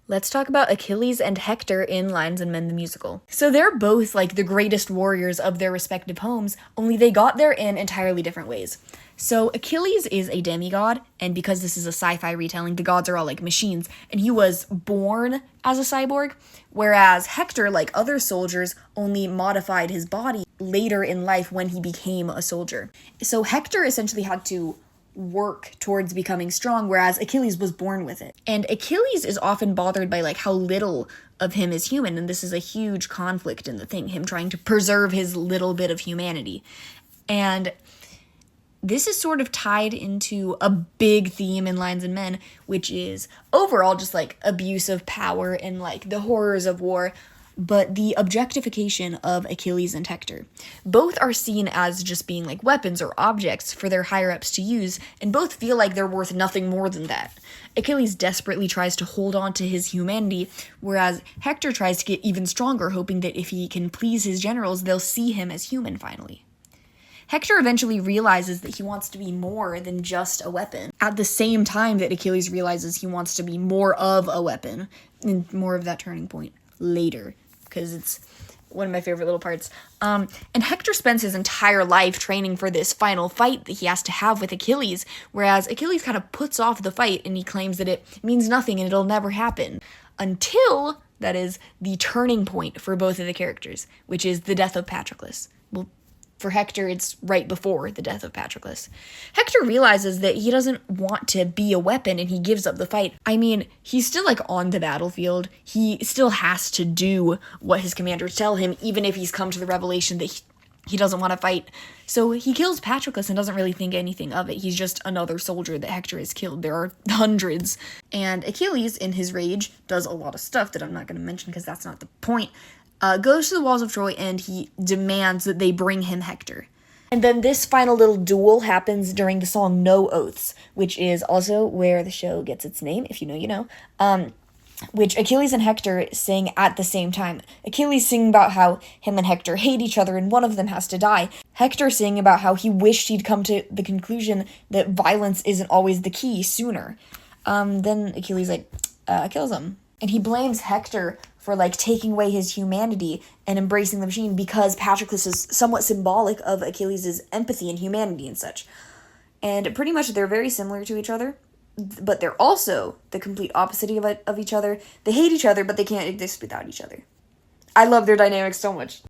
Let's talk about Achilles and Hector in Lions and Men the Musical. So they're both like the greatest warriors of their respective homes, only they got there in entirely different ways. So Achilles is a demigod, and because this is a sci-fi retelling, the gods are all like machines, and he was born as a cyborg, whereas Hector, like other soldiers, only modified his body later in life when he became a soldier. So Hector essentially had to work towards becoming strong, whereas Achilles was born with it. And Achilles is often bothered by like how little of him is human, and this is a huge conflict in the thing, him trying to preserve his little bit of humanity. And this is sort of tied into a big theme in Lions and Men, which is overall just like abuse of power and like the horrors of war, but the objectification of Achilles and Hector. Both are seen as just being like weapons or objects for their higher-ups to use, and both feel like they're worth nothing more than that. Achilles desperately tries to hold on to his humanity, whereas Hector tries to get even stronger, hoping that if he can please his generals, they'll see him as human finally. Hector eventually realizes that he wants to be more than just a weapon, at the same time that Achilles realizes he wants to be more of a weapon, and more of that turning point later, because it's one of my favorite little parts. And Hector spends his entire life training for this final fight that he has to have with Achilles, whereas Achilles kind of puts off the fight and he claims that it means nothing and it'll never happen. Until, that is, the turning point for both of the characters, which is the death of Patroclus. Well, for Hector, it's right before the death of Patroclus. Hector realizes that he doesn't want to be a weapon and he gives up the fight. I mean, he's still like on the battlefield. He still has to do what his commanders tell him, even if he's come to the revelation that he doesn't want to fight. So he kills Patroclus and doesn't really think anything of it. He's just another soldier that Hector has killed. There are hundreds. And Achilles, in his rage, does a lot of stuff that I'm not going to mention because that's not the point. Goes to the walls of Troy and he demands that they bring him Hector. And then this final little duel happens during the song No Oaths, which is also where the show gets its name, if you know, you know, which Achilles and Hector sing at the same time. Achilles singing about how him and Hector hate each other and one of them has to die. Hector singing about how he wished he'd come to the conclusion that violence isn't always the key sooner. Then Achilles, kills him. And he blames Hector for, taking away his humanity and embracing the machine because Patroclus is somewhat symbolic of Achilles' empathy and humanity and such. And pretty much they're very similar to each other, but they're also the complete opposite of each other. They hate each other, but they can't exist without each other. I love their dynamics so much.